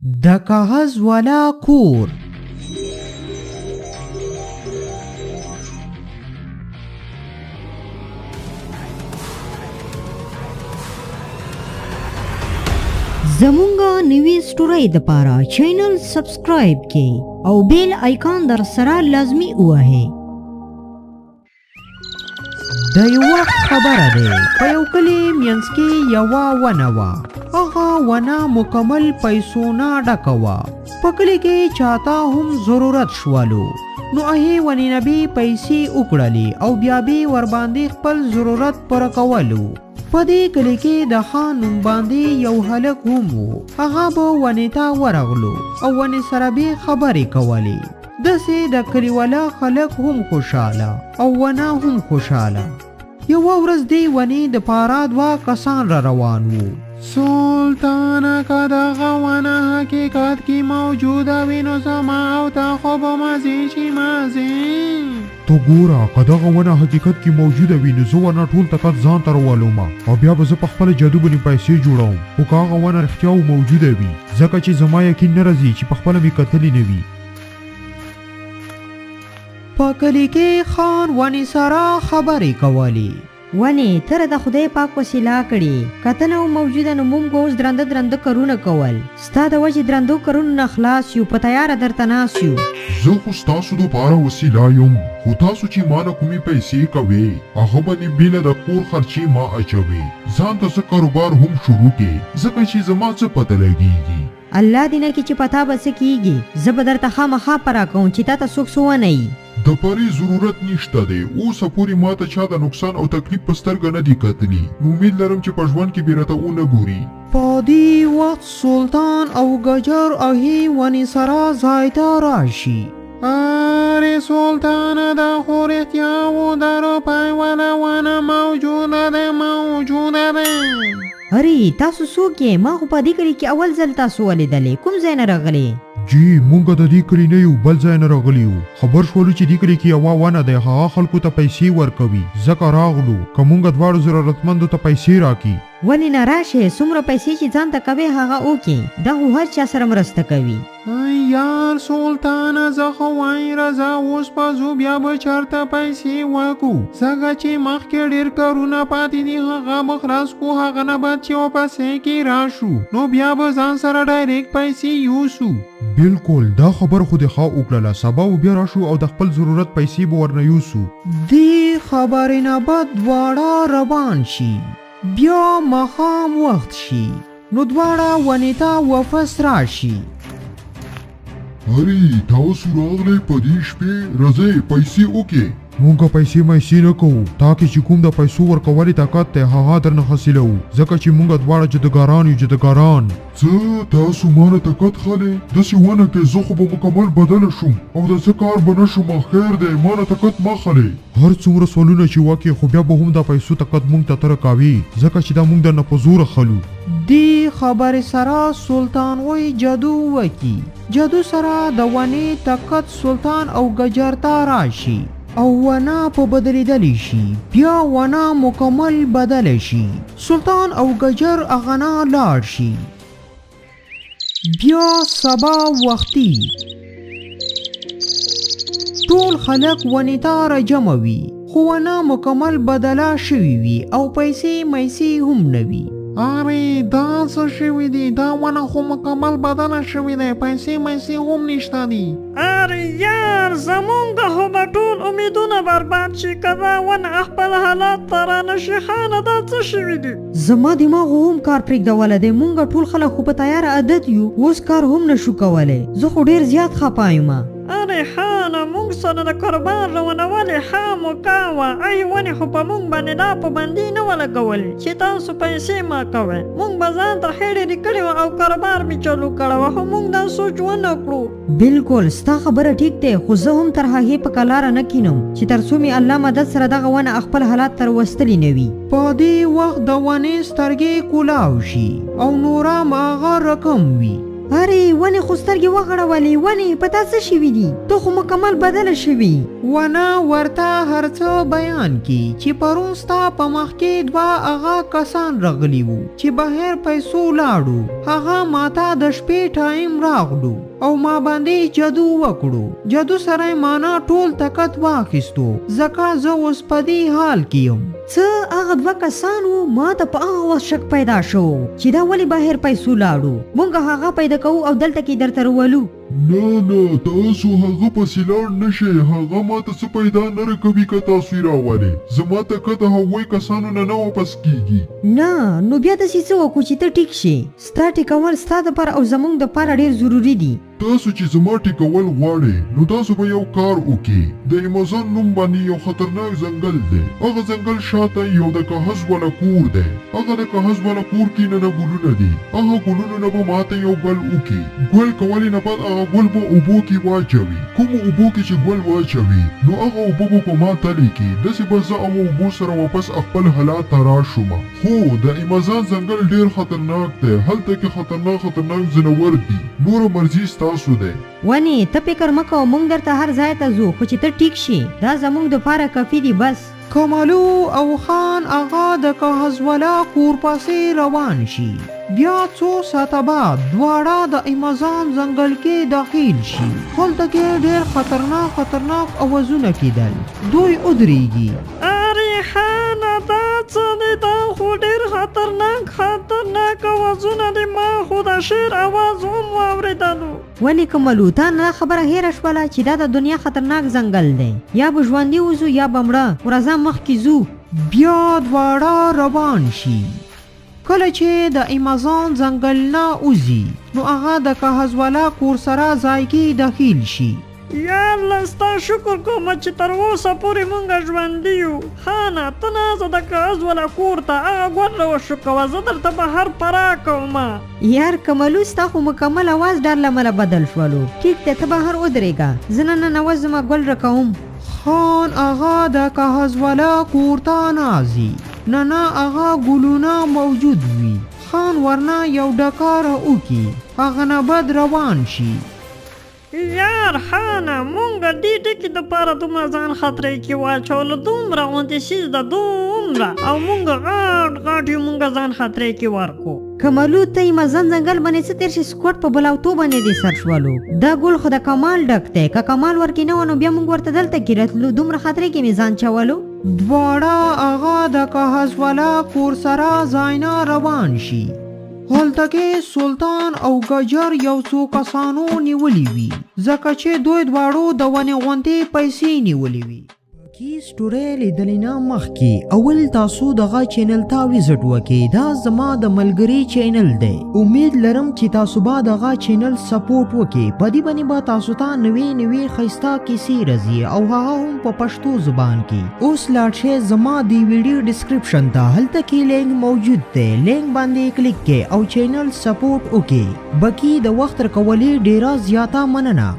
د کاغذ والا کور. زمونږه نوی سټوري د پاره چینل سبسکرایب کړئ او بیل آیکان در سره لازمی ووهئ. د یو وخت خبره ده، په یو کلي منځ کې یوه ونه وه. هغه ونه مکمل پیسو نه ډکه وه. په کلي کې چاته هم ضرورت شولو نو هغې ونې نه بې پیسې وکړلې او بیا بې ورباندې خپل ضرورت پوره کولو. په دې کلي کې د خان نوم باندې یو هلک هم و. هغه به ونې ته ورغلو او ونې سره به خبرې کولې. داسې د کلیوالا خلک هم خوشحاله او ونه هم خوشحاله. یوه ورځ دې ونې د پاره دوه کسان را روان وو. سلطانه که دغه ونه حقیقت کې موجوده وي نو زما او تا خو به مزې شي مزې. تو ګوره که دغه ونه حقیقت کې موجوده وي نو زه ونه ټول تکت ځان ته راولومه او بیا به زه په خپله جادو باندې پیسې جوړوم. خو که هغه ونه رښتیا موجوده وي ځکه چې زما یقین نه راځي چې په خپله مې کتلې نه وي. په کلي کې خان ونې سره خبرې کولې. ونې تر د خدای پاک وسیله کړي که ته نه موجوده نو موږ اوس درنده درنده کارونه کول. ستا د وجې درندو کارونو نه خلاص یو، په تیاره درته ناست یو. زه خو ستاسو دپاره وسیله یم، خو تاسو چې ما نه کومې پیسې کوئ هغه باندې بیله د کور خرچې ما اچوئ. ځان ته څه کاروبار هم شروع کړې ځکه چې زما څه پته لګېږي. الله دې نه کړي چې پتا به څه کېږي. زه به درته خامخا پره کوم چې تا ته څوک څه ونه یي. د پرې ضرورت نشته دی. اوسه پورې ما ته چا د نقصان او تکلیف په سترګه نه دي کتلي. نو امید لرم چې په ژوند کې بې راته ونه ګوري. په دې وخت سلطان او ګجر هغې ونې سره ځای ته راشي. ارې سلطانه دا خو رښتیا و، د روپۍ والا ونه موجوده ده. ارې تاسو څوک یې؟ ما خو په دې کلي کې اول ځل تاسو ولیدلې. کوم ځای نه راغلې؟ جی مونږ د دې کلي نه یو، بل ځای نه راغلي یو. خبر شولو چې دې کلي کې یوه ونه دی، هغه خلکو ته پیسې ورکوي ځکه راغلو که مونږ دواړو ضرورتمندو ته پیسې راکړي. ولې نه راشې؟ څومره پیسې چې ځان ته کوې هغه وکړې. دا خو هر چا سره مرسته کوي. یار سلطانه زه خو وایي راځه اوس به ځو بیا به چېرته پیسې وکړو ځکه چې مخکې ډېر کارونه پاتې دي هغه به خلاص کړو. هغه نه بعد چې واپسې کې راشو نو بیا به ځان سره ډایرکټ پیسې یوسو. بالکل دا خبر خو دې ښه وکړله. سبا و بیا راشو او د خپل ضرورت پیسې به ورنه یوسو. دې خبرې نه بعد دواړه روان شي. بیا ماښام وخت شي نو دواړه ونې ته واپس راشي. ارې تاسو راغلی په دې شپې راځئ پیسې وکړئ. مونږ پیسې مایسې نه کوو. تا کې چې کوم د پیسو ورکولې طاقت دی هغه درنه حاصلوو ځکه چې مونږ دواړه جدګاران یو. جدګاران څه تاسو ما نه طاقت خلئ؟ داسې ونه کې زه خو به مکمل بدله شم او د څه کار به نه شم. خیر دی ما نه طاقت مه خلئ. هر څومره سوالونه چې وکړې خو بیا به هم د پیسو طاقت مونږ ته ته راکاوي ځکه چې دا مونږ درنه په زوره خلو. دې خبرې سره سلطان وایي جادو وکړي. جادو سره د ونې طاقت سلطان او ګجر ته راشي او ونه په بدلیدلی شي. بیا ونه مکمل بدله شي. سلطان او ګجر هغه نه لاړ شي. بیا سبا وختي ټول خلک ونې ته راجمع وي خو ونه مکمل بدله شوي وي او پیسې میسې هم نه وي. ارې دا څه شوي دي؟ دا ونه خو مکمل بدله شوي دی، پیسې میسې هم نشته دي. ارې یار زمونږ خو به ټول امیدونه برباد شي که دا ونه خپل حالات ته رانشي. خانه دا څه شوي دي؟ زما دماغ هم کار پرېږدولی دی. مونږ ټول خلک خو په تیاره عادت یو، اوس کار هم نشو کولی. زه خو ډېر زیات خفه یم. ارې خانه موږ سره د کاروبار روانولې خام وکاوه. ای ونې خو په موږ باندې دا پابندي نه وه لګولې چې تاسو پیسې ما کوئ. موږ به ځان ته ښې ډېرې کړې وه او کاروبار مې چالو کړی وه خو موږ دا سوچ ونه کړو. بالکل ستا خبره ټیک دی خو زه هم تر هغې په کلاره نه کینم چې تر څو مې الله مدد سره دغه ونه خپل حالات ته راوستلي نه وي. په دې وخت د ونې سترګې کولاو شي او نوره ماغه رقم وي. ارې ونې خو سترګې وغړولې، ونې په تا څه شوي دي؟ ته خو مکمل بدله شوي. ونه ورته هر څه بیان کی چې پرون ستا په مخ کې دوه هغه کسان راغلي وو چې بهر پیسو لاړو. هغه ماته د شپې ټایم راغلو او ما باندې جادو وکړو. جادو سره مانا ټول طاقت واخیستو، ځکه زه اوس په دې حال کې یم. څه هغه دوه کسان وو؟ ما ته په هغه وخت شک پیدا شو چې دا ولې بهر پیسو لاړو. مونږ هغه پیدا کوو او دلته کې درته راولو. نه تاسو هغه پسې لاړ نشئ، هغه ماته څه پیدا نه راکوي که تاسو یې راولئ. زما طاقت هغوی کسانو نه واپس کیږي. نه نو بیا داسې څه وکړو چې ته ټیک شې. ستا ټیکول ستا دپاره او زموږ دپاره ډېر ضروري دي. تاسو چې زما ټیکول غواړئ نو تاسو به یو کار وکړئ. د ایمازون نوم باندې یو خطرناک ځنګل دی. هغه ځنګل شاته یو د کاغذ والا کور دی. هغه د کاغذ والا کور کې نه ګلونه دي. هغه ګلونو نه به ماته یو ګل وکړي. ګل کولې نه بعد هغه ګل به اوبو کې واچوي. کومو اوبو کې چې ګل واچوي نو هغه اوبه به په ما تلې کې. داسې به زه او اوبو سره واپس خپل حالات ته راشم. خو د ایمازون ځنګل ډېر خطرناک دی. هلته کې خطرناک ځناور دي. نور مرضي تاسو دی. ونې ته فکر مه کوه، موږ درته هر ځای ته ځو، خو چې ته ټیک شې دا زموږ دپاره کافي دي. بس کمالو او خان آغا د کاغذ والا کور پسې روان شي. بیا څو ساعته بعد دواړه د ایمازون ځنګل کې داخل شي. هلته کې ډېر خطرناک اوازونه کېدل. دوی ودرېږي. ارې خانه دا څه دی؟ دا خو ډېر خطرناک اوازونه دي. ما خو د شعر اواز هم واورېدلو. ولې کملو تا نه خبره هېره شوله چې دا د دنیا خطرناک ځنګل دی؟ یا به ژوندي وځو یا به مړه. ورځه مخکې ځو. بیا دواړه روان شي. کله چې د ایمازون ځنګل نه وځي نو هغه د کاغذ والا کور سره ځای کې داخل شي. یا الله ستا شکر کوم چې تر اوسه پورې مونږ ژوندي یو. خانه ته نه زه د کاغذ والا کور ته هغه ګل راوشو کوه، زه درته بهر پناه کوم. یار کملو ستا خو مکمل اواز ډر له امله بدل شولو. ټیک دی ته بهر ودرېږه، زه نه ننوځم ګل راکوم. خان آغا د کاغذ والا کور ته نازي. نه هغه ګلونه موجود وي. خان ورنه یو ډکار وکي، هغه نه بد روان شي. یار خانه مونږ دې ټکي دپاره دومره ځان خطرې کې واچولو، دومره غوندې شیز ده دومره، او مونږ غاټ یو مونږ ځان خطرې کې ورکو. کمالو ته ایمازون ځنګل باندې څه تېر شي سکوټ په بلاوتو باندې دې سر شولو. دا ګل خو د کمال ډک دی، که کمال ورکې نه و نو بیا مونږ ورته دلته کې راتلو. دومره خطرې کې مې ځان چولو. دواړه هغه د کاغذ والا کور سره ځای نه روان شي. هلته کې سلطان او ګجر یو څو کسانو نیولي وي، ځکه چې دوی دواړو د ونې غوندې پیسې نیولې وي. کی سټوري لیدلې نه مخکې اول تاسو دغه چینل ته وزټ وکړئ. دا زما د ملګري چینل دی. امید لرم چې تاسو به دغه چینل سپورټ وکړئ. په دې باندې به تاسو ته نوې ښایسته کیسې راځي او هغه هم په پښتو زبان کې. اوس لاړ شئ زما د ویډیو ډسکرپشن ته، هلته کې لینک موجود دی. لینک باندې کلیک کړئ او چینل سپورټ وکړئ. بقي د وخت راکولې ډیره زیاته مننه.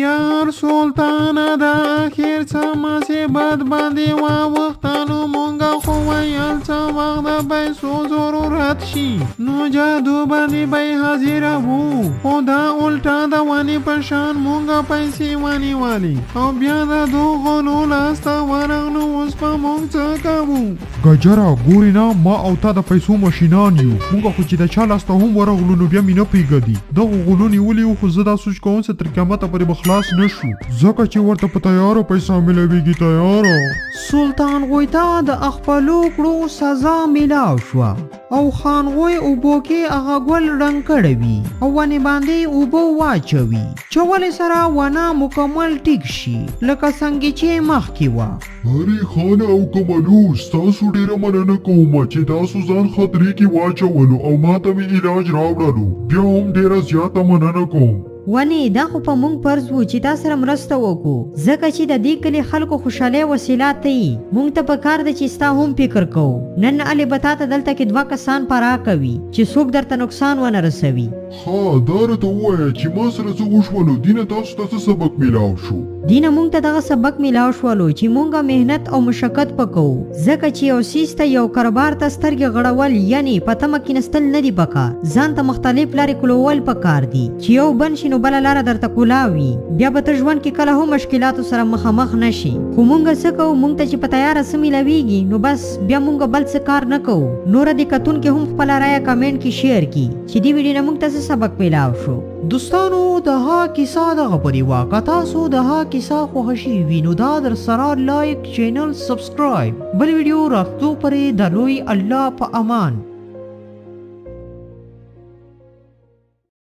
یار سلطانه د اخر څه مصیبت باندې واوښتلو. مونږ خو ویل څه وخت د پیسو ضرورت شي نو جادو باندې به حاضره وو، خو دا الټا د ونې په شان مونږ پیسې ونیولې او بیا د دغو لاسته ورغلو. اوس په مونږ څه کوو؟ ګجره ګورې نه، ما او تا د پیسو ماشینان یو. مونږ خو چې د چا لاسته هم ورغلو نو بیا مې نه پرېږدي. دغو غلو نیولي وو، خو زه دا سوچ کوم چې تر قیامته پورې به خلاص نشو، ځکه چې ورته په تیارو پیسه ملویږي. تیاره سلطان غوی ته د خپلو کړو سزا میلاو شوه او خان غوی اوبو کې هغه ګل رنګ کړی وي او ونې باندې اوبه واچوي چې ولې سره ونه مکمل ټیک شي لکه څنګه چې مخکې وه. ارې خانه او کمالو ستاسو ډېره مننه کوم چې تاسو ځان خطرې کې واچولو او ما ته مې علاج راوړلو. بیا هم ډېره زیاته مننه کوم. ونې دا خو په مونږ فرض وو چې تا سره مرسته وکړو، ځکه چې د دې کلي خلکو خوشحالۍ وسیله ته یي. مونږ ته پکار ده چې ستا هم فکر کوو. نن الې به تا ته دلته کې 2 کسان پناه کوي چې څوک درته نقصان ونه رسوي. ها دا راته ووایه چې ما سره څه وشولو دینه تاسو ته څه سبق میلاو شو دینه مونږ ته دغه سبق میلاو شولو چې مونږه مهنت او مشقت وکړو ځکه چې یو سیس ته یو کاروبار ته سترګې غړول یعنی په تمه کېنستل نه دي پکار ځان ته مختلف لارې کولول پکار دي چې یو بند شي نو بله لاره درته کولاوي بیا به ته ژوند کې کله هم مشکلاتو سره مخامخ نشي خو مونږ څه کوو مونږ ته چې په تیاره څه میلاویږي نو بس بیا مونږ بل څه کار نه کوو نوره دې کتونکي هم خپله رایه کمنټ کې شیر کړي چې دې ویډیو نه مونږ ته څه سبق میلاو شو دوستانو د ها کیسه دغه پورې وه که تاسو د ها کیسه خوښه شوې وي نو دا در سره لایک چینل سبسکرایب بل ویډیو راتلو پورې د لوی الله په امان